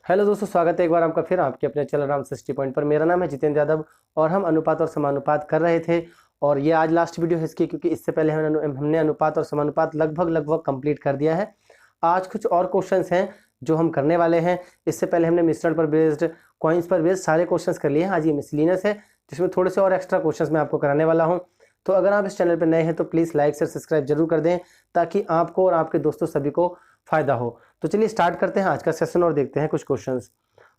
Hello दोस्तों, स्वागत है एक बार आपका फिर आपके अपने चैनल राम 60 पॉइंट पर। मेरा नाम है जितेंद्र यादव और हम अनुपात और समानुपात कर रहे थे। और ये आज लास्ट वीडियो है इसकी, क्योंकि इससे पहले हमने अनुपात और समानुपात लगभग कंप्लीट कर दिया है। आज कुछ और क्वेश्चंस हैं जो हम करने वाले हैं। इससे पहले हमने मिश्रण पर बेस्ड, कॉइन्स पर बेस्ड सारे क्वेश्चंस कर लिए हैं। आज ये मिसलिनियस है जिसमें थोड़े से और एक्स्ट्रा क्वेश्चंस मैं आपको कराने वाला हूँ। तो अगर आप इस चैनल पर नए हैं तो प्लीज़ लाइक से सब्सक्राइब जरूर कर दें, ताकि आपको और आपके दोस्तों सभी को फायदा हो। तो चलिए स्टार्ट करते हैं आज का सेशन और देखते हैं कुछ क्वेश्चंस।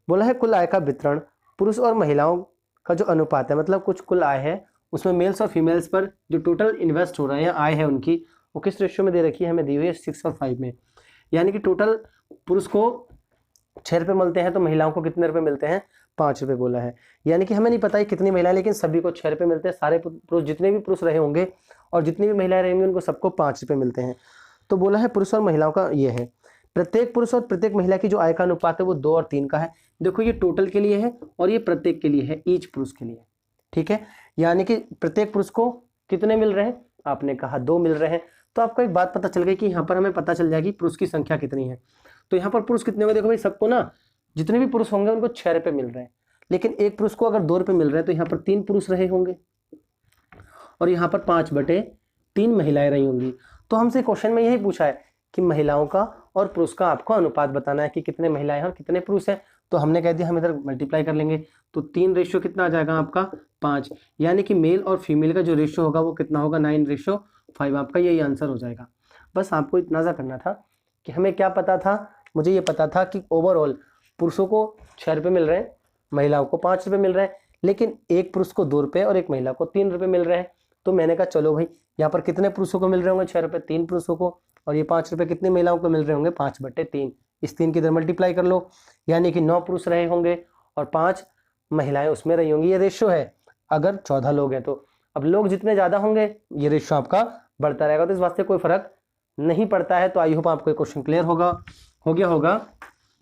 बोला है कुल आय का वितरण पुरुष और महिलाओं का जो अनुपात है, मतलब कुछ कुल आय है उसमें मेल्स और फीमेल्स पर जो टोटल इन्वेस्ट हो रहा है या आय है उनकी, वो किस रेशियो में दे रखी है, हमें दी हुई है 6 और 5 में। यानी कि टोटल पुरुष को 6 रुपये मिलते हैं तो महिलाओं को कितने रुपए मिलते हैं, 5 रुपये बोला है। यानी कि हमें नहीं पता है कितनी महिलाएं, लेकिन सभी को 6 रुपये मिलते हैं। सारे पुरुष, जितने भी पुरुष रहे होंगे और जितनी भी महिलाएं रहेंगी, उनको सबको 5 रुपये मिलते हैं। तो बोला है पुरुष और महिलाओं का ये है, प्रत्येक पुरुष और प्रत्येक महिला की जो आय का अनुपात है वो 2 और 3 का है। देखो ये टोटल के लिए है और ये प्रत्येक के लिए है, ईच पुरुष के लिए। ठीक है, यानी कि प्रत्येक पुरुष को कितने मिल रहे हैं, आपने कहा 2 मिल रहे हैं। तो आपको एक बात पता चल गई कि यहाँ पर हमें पता चल जाएगी पुरुष की संख्या कितनी है। तो यहाँ पर पुरुष कितने होंगे, देखो भाई सबको ना, जितने भी पुरुष होंगे उनको 6 रुपये मिल रहे हैं। लेकिन एक पुरुष को अगर 2 रुपये मिल रहे हैं तो यहाँ पर 3 पुरुष रहे होंगे और यहाँ पर 5/3 महिलाएं रही होंगी। तो हमसे क्वेश्चन में यही पूछा है कि महिलाओं का और पुरुष का आपको अनुपात बताना है कि कितने महिलाएं हैं और कितने पुरुष हैं। तो हमने कह दिया हम इधर मल्टीप्लाई कर लेंगे, तो 3 रेशियो कितना आ जाएगा आपका 5। यानी कि मेल और फीमेल का जो रेशियो होगा वो कितना होगा 9:5। आपका यही आंसर हो जाएगा। बस आपको इतना सा करना था कि हमें क्या पता था, मुझे ये पता था कि ओवरऑल पुरुषों को 6 रुपये मिल रहे हैं, महिलाओं को 5 रुपये मिल रहे हैं, लेकिन एक पुरुष को 2 रुपये और एक महिला को 3 रुपये मिल रहे हैं। तो मैंने कहा चलो भाई, यहाँ पर कितने पुरुषों को मिल रहे होंगे 6 रुपये, 3 पुरुषों को, और ये 5 रुपये कितनी महिलाओं को मिल रहे होंगे 5/3। इस 3 की इधर मल्टीप्लाई कर लो, यानी कि 9 पुरुष रहे होंगे और 5 महिलाएं उसमें रही होंगी। ये रेशियो है अगर 14 लोग हैं तो। अब लोग जितने ज़्यादा होंगे ये रेशियो आपका बढ़ता रहेगा, तो इस वास्ते कोई फर्क नहीं पड़ता है। तो आई होप आपको क्वेश्चन क्लियर हो गया होगा।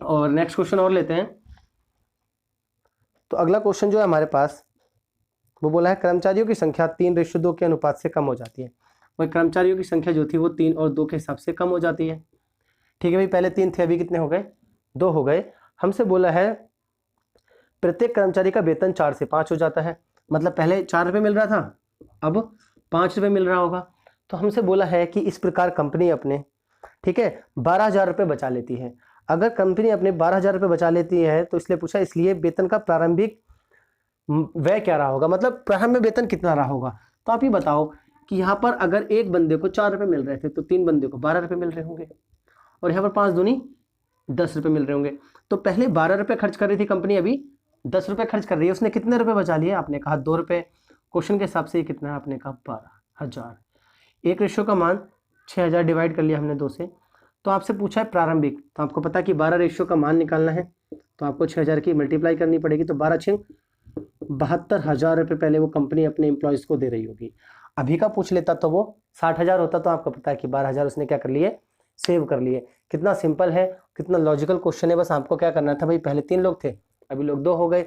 और नेक्स्ट क्वेश्चन और लेते हैं। तो अगला क्वेश्चन जो है हमारे पास वो बोला है कर्मचारियों की संख्या 3:2 के अनुपात से कम हो जाती है। वही कर्मचारियों की संख्या जो थी वो 3 और 2 के हिसाब से कम हो जाती है। ठीक है भाई, पहले 3 थे, अभी कितने हो गए, 2 हो गए। हमसे बोला है प्रत्येक कर्मचारी का वेतन 4 से 5 हो जाता है। मतलब पहले 4 रुपये मिल रहा था, अब 5 रुपये मिल रहा होगा। तो हमसे बोला है कि इस प्रकार कंपनी अपने, ठीक है, 12,000 रुपये बचा लेती है। अगर कंपनी अपने 12,000 रुपये बचा लेती है तो इसलिए पूछा, इसलिए वेतन का प्रारंभिक व्यय क्या रहा होगा, मतलब प्रारंभ में वेतन कितना रहा होगा। तो आप ये बताओ कि यहाँ पर अगर एक बंदे को 4 रुपये मिल रहे थे तो 3 बंदे को 12 रुपये मिल रहे होंगे, और यहाँ पर 5 दूनी 10 रुपये मिल रहे होंगे। तो पहले 12 रुपये खर्च कर रही थी कंपनी, अभी 10 रुपये खर्च कर रही है। उसने कितने रुपये बचा लिए, आपने कहा 2 रुपये। क्वेश्चन के हिसाब से ये कितना है, आपने कहा 12,000। एक रेशियो का मान 6,000 डिवाइड कर लिया हमने 2 से। तो आपसे पूछा है प्रारंभिक, तो आपको पता है कि 12 रेशियो का मान निकालना है, तो आपको 6,000 की मल्टीप्लाई करनी पड़ेगी। तो 12,72,000 रुपये पहले वो कंपनी अपने एम्प्लॉयज़ को दे रही होगी। अभी का पूछ लेता तो वो 60,000 होता। तो आपको पता है कि 12,000 उसने क्या कर लिए, सेव कर लिए। कितना सिंपल है, कितना लॉजिकल क्वेश्चन है। बस आपको क्या करना था भाई, पहले 3 लोग थे, अभी लोग 2 हो गए।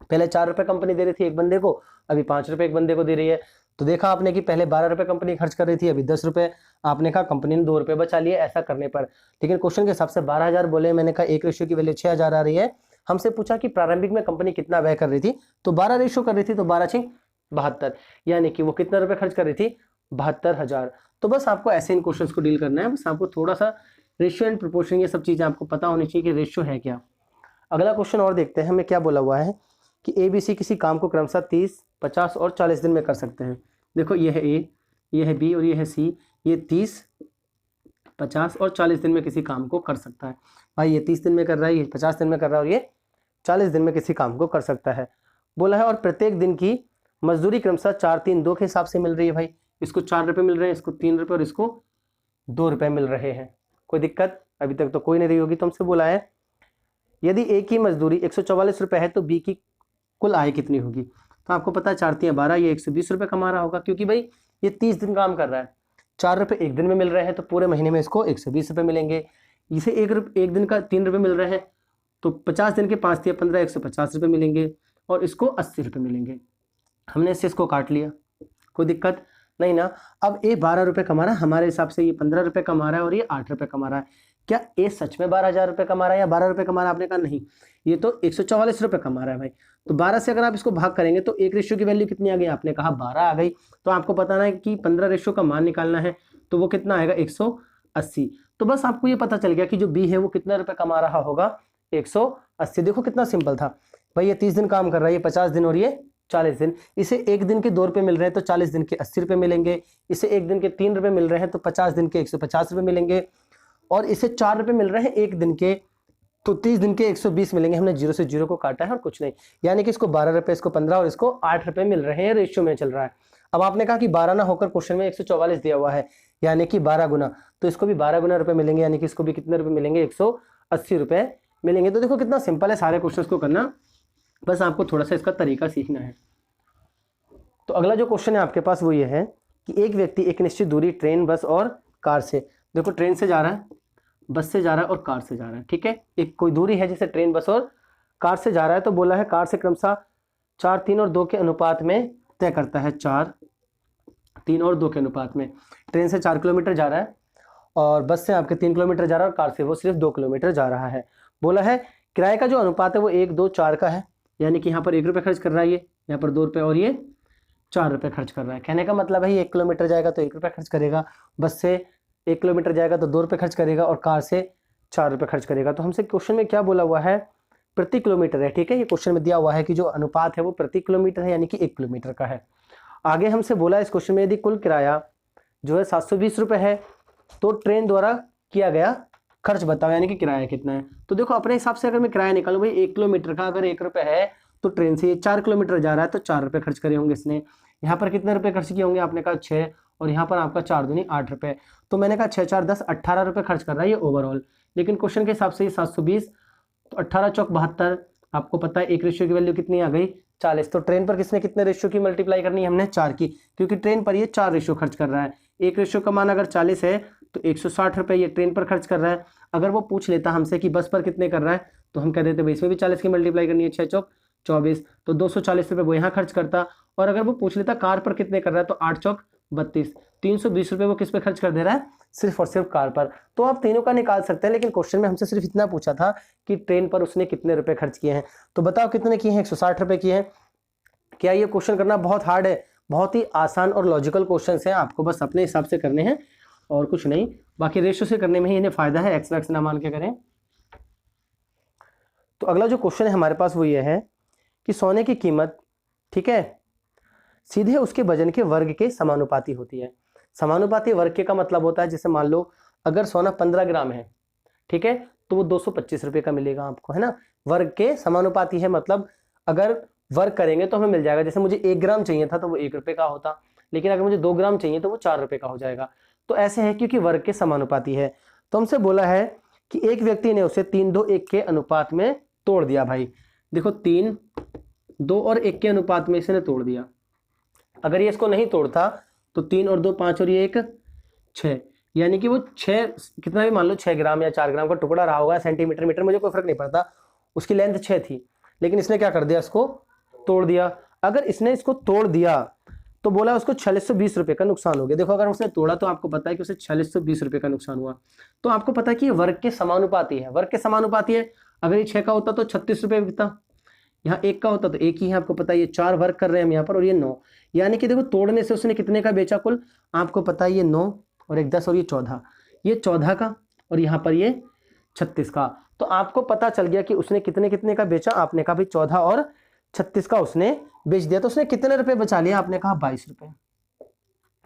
पहले 4 रुपये कंपनी दे रही थी एक बंदे को, अभी 5 रुपये एक बंदे को दे रही है। तो देखा आपने कि पहले 12 रुपये कंपनी खर्च कर रही थी, अभी 10 रुपये। आपने कहा कंपनी ने 2 रुपये बचा लिए ऐसा करने पर। लेकिन क्वेश्चन के हिसाब से 12,000 बोले, मैंने कहा एक रेशियो की वैल्यू 6,000 आ रही है। हमसे पूछा कि प्रारंभिक में कंपनी कितना व्यय कर रही थी, तो 12 रेशियो कर रही थी, तो 12×72, यानी कि वो कितना रुपये खर्च कर रही थी, 72,000। तो बस आपको ऐसे इन क्वेश्चन को डील करना है। बस आपको थोड़ा सा रेशियो एंड प्रोपोर्शन ये सब चीज़ें आपको पता होनी चाहिए कि रेशियो है क्या। अगला क्वेश्चन और देखते हैं, हमें क्या बोला हुआ है कि ABC किसी काम को क्रमशः 30, 50 और 40 दिन में कर सकते हैं। देखो ये है A, ये है B और ये है C। ये 30, 50 और 40 दिन में किसी काम को कर सकता है। भाई ये 30 दिन में कर रहा है, ये 50 दिन में कर रहा है और ये 40 दिन में किसी काम को कर सकता है। बोला है और प्रत्येक दिन की मजदूरी क्रमशः 4, 3, 2 के हिसाब से मिल रही है। भाई इसको 4 रुपये मिल रहे हैं, इसको 3 रुपये और इसको 2 रुपये मिल रहे हैं। कोई दिक्कत अभी तक तो कोई नहीं रही होगी। तो हमसे बोला है यदि A की मजदूरी 144 रुपये है तो B की कुल आय कितनी होगी। तो आपको पता है 4×3=12, ये 120 रुपये कमा रहा होगा, क्योंकि भाई ये 30 दिन काम कर रहा है। 4 रुपये एक दिन में मिल रहे हैं तो पूरे महीने में इसको 120 रुपये मिलेंगे। इसे एक दिन का 3 रुपये मिल रहे हैं, तो 50 दिन के 5×3=15, 150 रुपये मिलेंगे, और इसको 80 रुपये मिलेंगे। हमने इसको काट लिया, कोई दिक्कत नहीं ना। अब A 12 रुपये कमा रहा है, हमारे हिसाब से ये 15 रुपये कमा रहा है और ये 8 रुपये कमा रहा है। क्या ए सच में 12,000 रुपये कमा रहा है या 12 रुपये कमा रहा है? आपने कहा नहीं, ये तो 144 रुपये कमा रहा है भाई। तो 12 से अगर आप इसको भाग करेंगे तो एक रेशियो की वैल्यू कितनी आ गई? आपने कहा 12 आ गई। तो आपको बताना है कि 15 रेशियो का मान निकालना है, तो वो कितना आएगा? 180। तो बस आपको ये पता चल गया कि जो बी है वो कितना रुपये कमा रहा होगा? 180। देखो कितना सिंपल था भाई, ये 30 दिन काम कर रहा है, ये 50 दिन और ये 40 दिन। इसे एक दिन के 2 रुपये मिल रहे हैं तो 40 दिन के 80 रुपये मिलेंगे। इसे एक दिन के 3 रुपये मिल रहे हैं तो 50 दिन के 150 रुपये मिलेंगे। और इसे 4 रुपये मिल रहे हैं एक दिन के, तो 30 दिन के 120 मिलेंगे। हमने 0 से 0 को काटा है और कुछ नहीं, यानी कि इसको 12 रुपये, इसको 15 और इसको 8 रुपये मिल रहे हैं, रेशियो में चल रहा है। अब आपने कहा कि 12 ना होकर क्वेश्चन में 144 दिया हुआ है, यानी कि 12 गुना, तो इसको भी 12 गुना रुपये मिलेंगे, यानी कि इसको भी कितने रुपये मिलेंगे? 180 रुपये मिलेंगे। तो देखो कितना सिंपल है सारे क्वेश्चन को करना, बस आपको थोड़ा सा इसका तरीका सीखना है। तो अगला जो क्वेश्चन है आपके पास वो ये है कि एक व्यक्ति एक निश्चित दूरी ट्रेन, बस और कार से, देखो ट्रेन से जा रहा है, बस से जा रहा है और कार से जा रहा है, ठीक है, एक कोई दूरी है जैसे ट्रेन, बस और कार से जा रहा है। तो बोला है कार से क्रमशः 4, 3 और 2 के अनुपात में तय करता है। 4, 3 और 2 के अनुपात में। ट्रेन से 4 किलोमीटर जा रहा है और बस से आपके 3 किलोमीटर जा रहा है और कार से वो सिर्फ 2 किलोमीटर जा रहा है। बोला है किराए का जो अनुपात है वो 1, 2, 4 का है, यानी कि यहाँ पर 1 रुपये खर्च कर रहा है, ये यहाँ पर 2 रुपये और ये 4 रुपये खर्च कर रहा है। कहने का मतलब है 1 किलोमीटर जाएगा तो 1 रुपये खर्च करेगा, बस से 1 किलोमीटर जाएगा तो 2 रुपये खर्च करेगा और कार से 4 रुपये खर्च करेगा। तो हमसे क्वेश्चन में क्या बोला हुआ है? प्रति किलोमीटर है, ठीक है, ये क्वेश्चन में दिया हुआ है कि जो अनुपात है वो प्रति किलोमीटर है, यानी कि 1 किलोमीटर का है। आगे हमसे बोला इस क्वेश्चन में यदि कुल किराया जो है 720 रुपये है तो ट्रेन द्वारा किया गया खर्च बताओ, यानी कि किराया कितना है। तो देखो अपने हिसाब से अगर मैं किराया निकालूं भाई, 1 किलोमीटर का अगर 1 रुपये है तो ट्रेन से ये 4 किलोमीटर जा रहा है तो 4 रुपये खर्च करे होंगे इसने। यहाँ पर कितने रुपये खर्च किए होंगे? आपने कहा 6, और यहाँ पर आपका 4 दूनी 8 रुपये। तो मैंने कहा 6, 4, 10, 18 रुपये खर्च कर रहा है ये ओवरऑल। लेकिन क्वेश्चन के हिसाब से ये 720, तो 18 चौक 72, आपको पता है एक रेशियो की वैल्यू कितनी आ गई? 40। तो ट्रेन पर किसने कितने रेशियो की मल्टीप्लाई करनी है? हमने 4 की, क्योंकि ट्रेन पर ये 4 रेशियो खर्च कर रहा है। एक रेशियो का मान अगर 40 है तो 160 रुपये ये ट्रेन पर खर्च कर रहा है। अगर वो पूछ लेता हमसे कि बस पर कितने कर रहा है तो हम कह देते भाई इसमें भी 40 की मल्टीप्लाई करनी है, 6 चौक 24, तो 240 रुपये वो यहाँ खर्च करता। और अगर वो पूछ लेता कार पर कितने कर रहा है तो 8 चौक 32, 320 रुपये वो किस पे खर्च कर दे रहा है? सिर्फ और सिर्फ कार पर। तो आप तीनों का निकाल सकते हैं, लेकिन क्वेश्चन में हमसे सिर्फ इतना पूछा था कि ट्रेन पर उसने कितने रुपए खर्च किए हैं। तो बताओ कितने किए हैं? 160 रुपये किए हैं। क्या ये क्वेश्चन करना बहुत हार्ड है? बहुत ही आसान और लॉजिकल क्वेश्चन है, आपको बस अपने हिसाब से करने हैं और कुछ नहीं। बाकी रेशियो से करने में ही इन्हें फायदा है, एक्स वैक्स ना मान के करें। तो अगला जो क्वेश्चन है हमारे पास वो ये है कि सोने की कीमत, ठीक है, सीधे उसके वजन के वर्ग के समानुपाती होती है। समानुपाती वर्ग के का मतलब होता है जैसे मान लो अगर सोना 15 ग्राम है, ठीक है, तो वो 225 रुपये का मिलेगा आपको, है ना। वर्ग के समानुपाती है मतलब अगर वर्ग करेंगे तो हमें मिल जाएगा। जैसे मुझे 1 ग्राम चाहिए था तो वो 1 रुपये का होता, लेकिन अगर मुझे 2 ग्राम चाहिए तो वो 4 रुपये का हो जाएगा। तो ऐसे है क्योंकि वर्ग के समानुपाती है। तो हमसे बोला है कि एक व्यक्ति ने उसे 3, 2, 1 के अनुपात में तोड़ दिया। भाई देखो 3, 2 और 1 के अनुपात में इसने तोड़ दिया। अगर ये इसको नहीं तोड़ता तो 3 और 2 5 और ये 1 6, यानी कि वो 6 कितना भी मान लो 6 ग्राम या 4 ग्राम का टुकड़ा रहा होगा, सेंटीमीटर मीटर मुझे कोई फर्क नहीं पड़ता, उसकी लेंथ 6 थी, लेकिन इसने क्या कर दिया? इसको तोड़ दिया। अगर इसने इसको तोड़ दिया तो बोला उसको 4620 रुपये का नुकसान हो गया। देखो अगर उसने तोड़ा तो आपको पता है कि उसे 4620 रुपये का नुकसान हुआ। तो आपको पता है कि ये वर्ग के समानुपाती है, वर्ग के समानुपाती है। अगर ये 6 का होता तो 36 रुपये बिकता, यहाँ 1 का होता तो 1 ही है, आपको पता है ये 4 वर्ग कर रहे हैं हम यहाँ पर और ये 9, यानी कि देखो तोड़ने से उसने कितने का बेचा कुल? आपको पता है ये 9 और 1 10 और ये 14, ये 14 का और यहाँ पर ये 36 का। तो आपको पता चल गया कि उसने कितने कितने का बेचा। आपने कहा भाई 14 और 36 का उसने बेच दिया, तो उसने कितने रुपए बचा लिया? आपने कहा 22 रुपये।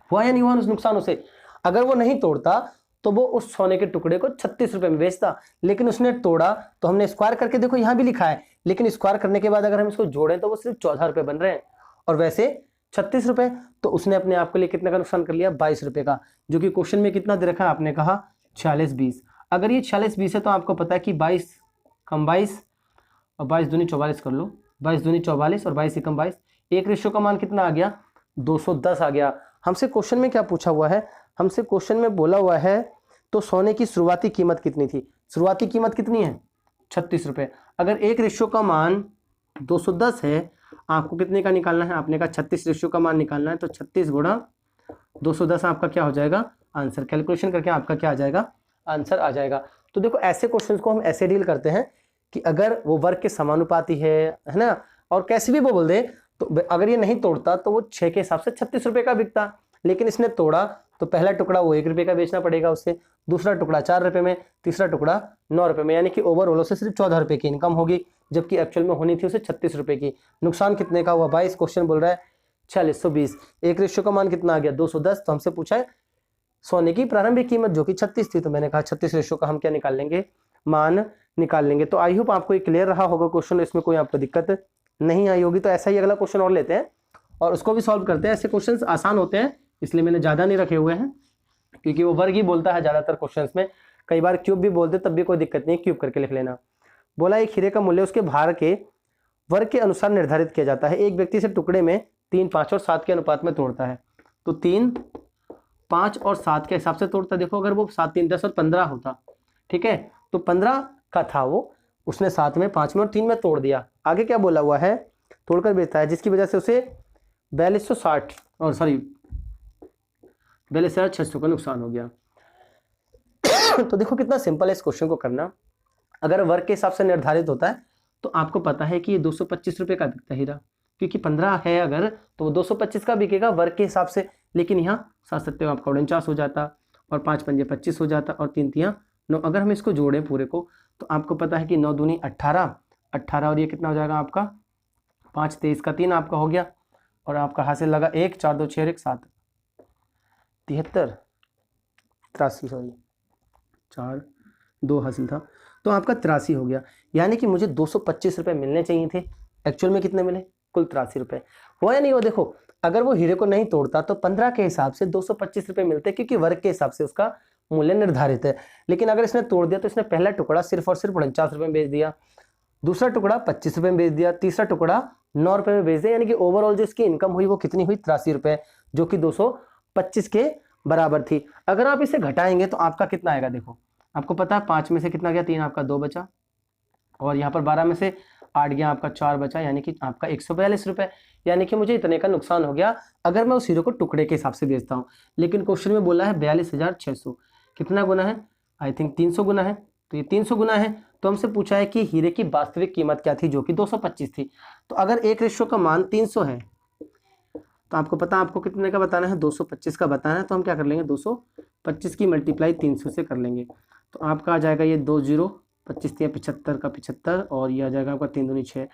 हुआ या नहीं हुआ उस नुकसान उसे? अगर वो नहीं तोड़ता तो वो उस सोने के टुकड़े को 36 रुपये में बेचता, लेकिन उसने तोड़ा तो हमने स्क्वायर करके, देखो यहाँ भी लिखा है, लेकिन स्क्वायर करने के बाद अगर हम इसको जोड़ें तो वो सिर्फ 14 रुपये बन रहे हैं और वैसे 36 रुपये। तो उसने अपने आप के लिए कितने का नुकसान कर लिया? 22 रुपये का, जो कि क्वेश्चन में कितना दे रखा है? आपने कहा 4620। अगर ये 4620 है तो आपको पता है कि 22 कम 22 और 22 दूनी 44 कर लो, 22 दूनी 44 और 22 कम 22, एक रेशियो का मान कितना आ गया? 210 आ गया। हमसे क्वेश्चन में क्या पूछा हुआ है? हमसे क्वेश्चन में बोला हुआ है तो सोने की शुरुआती कीमत कितनी थी? शुरुआती कीमत कितनी है? 36 रुपये। अगर एक रेशियो का मान 210 है, आपको कितने का निकालना है? आपने कहा 36 रेशियो का मान निकालना है, तो 36 गुणा 210 आपका क्या हो जाएगा? आंसर। कैलकुलेशन करके आपका क्या आ जाएगा? आंसर आ जाएगा। तो देखो ऐसे क्वेश्चंस को हम ऐसे डील करते हैं कि अगर वो वर्ग के समानुपाती है ना, और कैसे भी वो बोल दे, तो अगर ये नहीं तोड़ता तो वो 6 के हिसाब से 36 रुपए का बिकता, लेकिन इसने तोड़ा तो पहला टुकड़ा वो 1 रुपए का बेचना पड़ेगा उसे, दूसरा टुकड़ा 4 रुपए में, तीसरा टुकड़ा 9 रुपए में, यानी कि ओवरऑल उसे सिर्फ 14 रुपए की इनकम होगी, जबकि एक्चुअल में होनी थी उसे 36 रुपए की। नुकसान कितने का हुआ भाई? इस क्वेश्चन बोल रहा है 4620। एक रेशियो का मान कितना आ गया? 210। तो हमसे पूछा है सोने की प्रारंभिक कीमत जो कि 36 थी, तो मैंने कहा 36 रेशियो का हम क्या निकाल लेंगे? मान निकाल लेंगे। तो आई होप आपको ये क्लियर रहा होगा क्वेश्चन, इसमें कोई आपको दिक्कत नहीं आई होगी। तो ऐसा ही अगला क्वेश्चन और लेते हैं और उसको भी सॉल्व करते हैं। ऐसे क्वेश्चंस आसान होते हैं इसलिए मैंने ज़्यादा नहीं रखे हुए हैं, क्योंकि वो वर्ग ही बोलता है ज़्यादातर क्वेश्चंस में, कई बार क्यूब भी बोलते तब भी कोई दिक्कत नहीं, क्यूब करके लिख लेना। बोला एक हीरे का मूल्य उसके भार के वर्ग के अनुसार निर्धारित किया जाता है। एक व्यक्ति से टुकड़े में 3, 5 और 7 के अनुपात में तोड़ता है। तो 3, 5 और 7 के हिसाब से तोड़ता। देखो अगर वो 7, 3, 10 और 15 होता, ठीक है, तो 15 का था वो, उसने 7 में, 5 में और 3 में तोड़ दिया। आगे क्या बोला हुआ है? तोड़कर बेचता है, जिसकी वजह से उसे 42,600 का नुकसान हो गया। तो देखो कितना सिंपल है इस क्वेश्चन को करना। अगर वर्ग के हिसाब से निर्धारित होता है तो आपको पता है कि ये 225 रुपए का बिकता हीरा, क्योंकि 15 है अगर तो वो 225 का बिकेगा वर्ग के हिसाब से। लेकिन यहाँ 7 सत्ते आपका 49 हो जाता, और 5 पंजे 25 हो जाता, और 3 तियाँ 9। अगर हम इसको जोड़ें पूरे को तो आपको पता है कि 9 दूनी 18 और ये कितना हो जाएगा आपका? 5, 23 का 3 आपका हो गया, और आपका हासिल लगा 1, 4, 2, 6, 1, 7, 73, 83, सॉरी 4, 2 हासिल था, तो आपका 83 हो गया। यानी कि मुझे 225 रुपये मिलने चाहिए थे, एक्चुअल में कितने मिले? कुल 83 रुपये। हुआ या नहीं हुआ? देखो अगर वो हीरे को नहीं तोड़ता तो 15 के हिसाब से 225 रुपये मिलते, क्योंकि वर्ग के हिसाब से उसका मूल्य निर्धारित है। लेकिन अगर इसने तोड़ दिया तो इसने पहला टुकड़ा सिर्फ और सिर्फ 49 रुपये में बेच दिया, दूसरा टुकड़ा 25 रुपये में बेच दिया, तीसरा टुकड़ा 9 रुपये में बेच दिया, यानी कि ओवरऑल जो इसकी इनकम हुई वो कितनी हुई? 83 रुपये, जो कि 225 के बराबर थी। अगर आप इसे घटाएंगे तो आपका कितना आएगा? देखो आपको पता है 5 में से कितना गया? 3, आपका 2 बचा, और यहाँ पर 12 में से 8 गया, आपका 4 बचा, यानी कि आपका 142 रुपये। यानी कि मुझे इतने का नुकसान हो गया अगर मैं उस हीरो को टुकड़े के हिसाब से बेचता हूँ। लेकिन क्वेश्चन में बोला है 42,600, कितना गुना है? आई थिंक 300 गुना है, तो ये 300 गुना है। तो हमसे पूछा है कि हीरे की वास्तविक कीमत क्या थी, जो कि 225 थी। तो अगर एक रेशियो का मान 300 है तो आपको पता आपको कितने का बताना है? 225 का बताना है। तो हम क्या कर लेंगे? 225 की मल्टीप्लाई 300 से कर लेंगे, तो आपका आ जाएगा ये 2 0, 25 या 75 का 75, और ये आ जाएगा आपका 3 दूनी 6,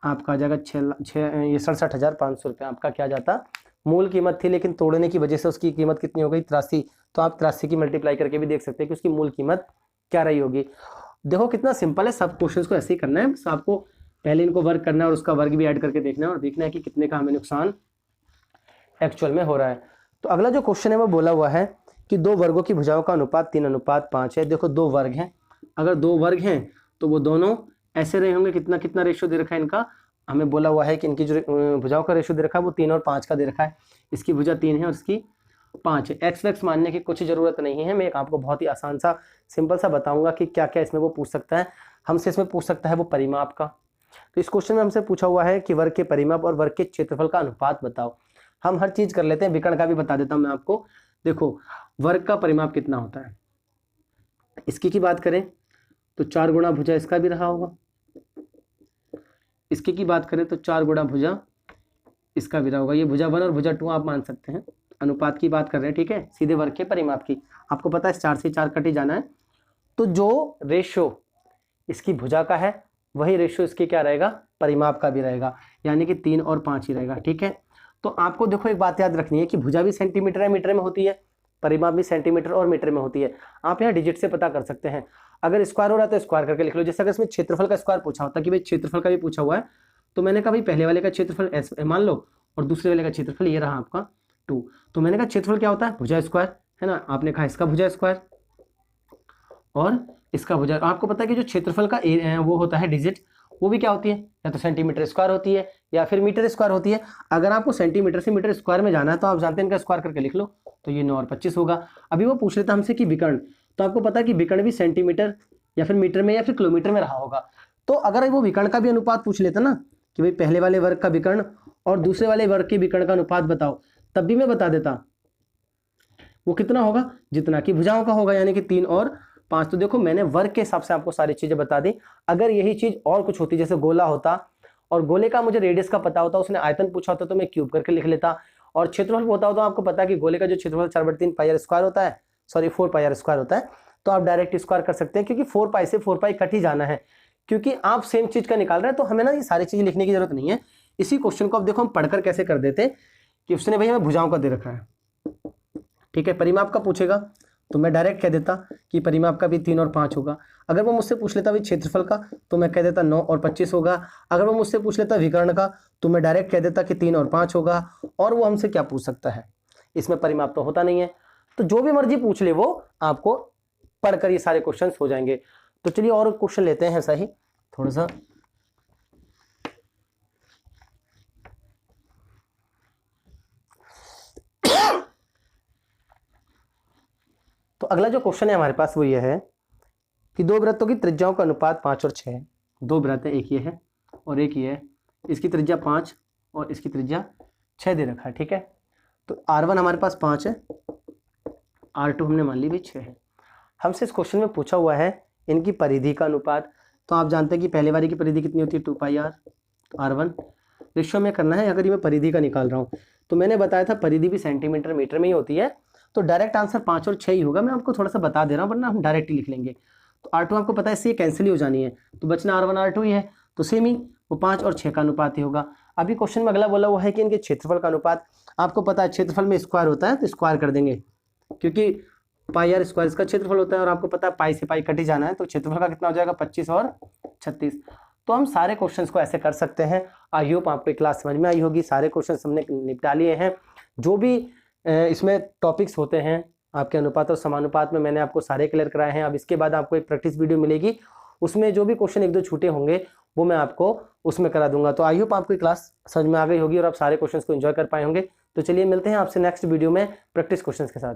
आपका आ जाएगा 6 ये 67,500 रुपये आपका क्या जाता? मूल कीमत थी, लेकिन तोड़ने की वजह से उसकी कीमत कितनी हो गई? 83। तो आप 83 की मल्टीप्लाई करके भी देख सकते हैं कि उसकी मूल कीमत क्या रही होगी। देखो कितना सिंपल है, सब क्वेश्चंस को ऐसे ही करना है, बस आपको पहले इनको वर्क करना है और उसका वर्ग भी ऐड करके देखना है और देखना है कि कितने का हमें नुकसान एक्चुअल में हो रहा है। तो अगला जो क्वेश्चन है वो बोला हुआ है कि 2 वर्गों की भुजाओं का अनुपात 3:5 है। देखो 2 वर्ग हैं, अगर 2 वर्ग हैं तो वो दोनों ऐसे रहे होंगे। कितना कितना रेशियो दे रखा है इनका? हमें बोला हुआ है कि इनकी जो भुजाओं का रेशियो दे रखा है वो 3 और 5 का दे रखा है। इसकी भुजा 3 है और इसकी 5 है। एक्स वैक्स मानने की कुछ ज़रूरत नहीं है, मैं आपको बहुत ही आसान सा सिंपल सा बताऊंगा कि क्या क्या इसमें वो पूछ सकता है। हमसे इसमें पूछ सकता है वो परिमाप का। तो इस क्वेश्चन में हमसे पूछा हुआ है कि वर्ग के परिमाप और वर्ग के क्षेत्रफल का अनुपात बताओ। हम हर चीज़ कर लेते हैं, विकर्ण का भी बता देता हूं मैं आपको। देखो वर्ग का परिमाप कितना होता है, इसकी की बात करें तो 4 गुणा भुजा इसका भी रहा होगा, इसकी की बात करें तो 4 गुणा भुजा इसका भी रहा होगा। ये भुजा 1 और भुजा 2 आप मान सकते हैं। अनुपात की बात कर रहे हैं, ठीक है, सीधे वर्ग के परिमाप की। आपको पता है 4 से 4 कट ही जाना है। तो जो रेशो इसकी भुजा का है वही रेशो इसकी क्या रहेगा? परिमाप का भी रहेगा, यानी कि 3 और 5 ही रहेगा, ठीक है। तो आपको देखो एक बात याद रखनी है कि भुजा भी सेंटीमीटर है, मीटर में होती है, परिमाप भी सेंटीमीटर और मीटर में होती है। आप यहाँ डिजिट से पता कर सकते हैं। अगर स्क्वायर हो रहा है तो स्क्वायर करके लिख लो। जैसे अगर इसमें क्षेत्रफल का स्क्वायर पूछा होता कि भाई क्षेत्रफल का भी पूछा हुआ है, तो मैंने कहा भाई पहले वाले का क्षेत्रफल एस मान लो और दूसरे वाले का क्षेत्रफल ये रहा आपका 2। तो मैंने कहा क्षेत्रफल क्या होता है? भुजा स्क्वायर, है ना। आपने कहा इसका भुजा स्क्वायर और इसका भुजा। आपको पता है कि जो क्षेत्रफल का वो होता है डिजिट, वो भी क्या होती है? या तो सेंटीमीटर स्क्वायर होती है या फिर मीटर स्क्वायर होती है। अगर आपको सेंटीमीटर से मीटर स्क्वायर में जाना है तो आप जानते हैं इनका स्क्वायर करके लिख लो, तो ये 9 और 25 होगा। अभी वो पूछ लेता हमसे कि विकर्ण, तो आपको पता है कि विकर्ण भी सेंटीमीटर या फिर मीटर में या फिर किलोमीटर में रहा होगा। तो अगर वो विकर्ण का भी अनुपात पूछ लेता ना कि भाई पहले वाले वर्ग का विकर्ण और दूसरे वाले वर्ग के विकर्ण का अनुपात बताओ, तब भी मैं बता देता। वो कितना होगा? जितना कि भुजाओं का होगा, यानी कि 3 और 5। तो देखो मैंने वर्ग के हिसाब से आपको सारी चीजें बता दी। अगर यही चीज और कुछ होती, जैसे गोला होता और गोले का मुझे रेडियस का पता होता, उसने आयतन पूछा होता तो मैं क्यूब करके लिख लेता, और क्षेत्रफल होता हो तो आपको पता है कि गोले का जो क्षेत्रफल 4/3 पाई आर स्क्वायर होता है, सॉरी 4 पाई आर स्क्वायर होता है, तो आप डायरेक्ट स्क्वायर कर सकते हैं, क्योंकि 4 पाई से 4 पाई कट ही जाना है, क्योंकि आप सेम चीज का निकाल रहे हैं, तो हमें ना ये सारी चीजें लिखने की जरूरत नहीं है। इसी क्वेश्चन को अब देखो हम पढ़कर कैसे कर देते कि उसने भाई हमें भुजाओं का दे रखा है, ठीक है, परिमाप का पूछेगा तो मैं डायरेक्ट कह देता कि परिमाप का भी 3 और 5 होगा। अगर वो मुझसे पूछ लेता भाई क्षेत्रफल का तो मैं कह देता 9 और 25 होगा। अगर वो मुझसे पूछ लेता विकर्ण का तो मैं डायरेक्ट कह देता कि 3 और 5 होगा। और वो हमसे क्या पूछ सकता है, इसमें परिमाप तो होता नहीं है, तो जो भी मर्जी पूछ ले वो आपको पढ़कर ये सारे क्वेश्चन हो जाएंगे। तो चलिए और क्वेश्चन लेते हैं, सही थोड़ा सा। तो अगला जो क्वेश्चन है हमारे पास वो ये है कि दो वृत्तों की त्रिज्याओं का अनुपात 5 और 6 है। दो वृत्त है, एक ये है और एक ये है, इसकी त्रिज्या 5 और इसकी त्रिज्या 6 दे रखा है, ठीक है। तो R1 हमारे पास 5 है, R2 हमने मान ली भी 6 है। हमसे इस क्वेश्चन में पूछा हुआ है इनकी परिधि का अनुपात। तो आप जानते हैं कि पहले वाली की परिधि कितनी होती है, 2 पाई आर। R1 रेशियो में करना है, अगर ये मैं परिधि का निकाल रहा हूँ तो मैंने बताया था परिधि भी सेंटीमीटर मीटर में ही होती है, तो डायरेक्ट आंसर 5 और 6 ही होगा। मैं आपको थोड़ा सा बता दे रहा हूँ, वरना हम डायरेक्ट ही लिख लेंगे। तो R2 आपको पता है इससे कैंसिल ही हो जानी है, तो बचना R1 R2 ही है, तो सेम ही वो 5 और 6 का अनुपात ही होगा। अभी क्वेश्चन में अगला बोला हुआ है कि इनके क्षेत्रफल का अनुपात। आपको पता है क्षेत्रफल में स्क्वायर होता है तो स्क्वायर कर देंगे, क्योंकि पाई आर स्क्वायर इसका क्षेत्रफल होता है, और आपको पता है पाई से पाई कट ही जाना है, तो क्षेत्रफल का कितना हो जाएगा 25 और 36। तो हम सारे क्वेश्चंस को ऐसे कर सकते हैं। आई होप आपको क्लास समझ में आई होगी। सारे क्वेश्चंस हमने निपटा लिए हैं। जो भी इसमें टॉपिक्स होते हैं आपके अनुपात और समानुपात में, मैंने आपको सारे क्लियर कराए हैं। अब इसके बाद आपको एक प्रैक्टिस वीडियो मिलेगी, उसमें जो भी क्वेश्चन एक दो छूटे होंगे वो मैं आपको उसमें करा दूंगा। तो आई होप आपको क्लास समझ में आ गई होगी और आप सारे क्वेश्चंस को एंजॉय कर पाए होंगे। तो चलिए मिलते हैं आपसे नेक्स्ट वीडियो में प्रैक्टिस क्वेश्चंस के साथ।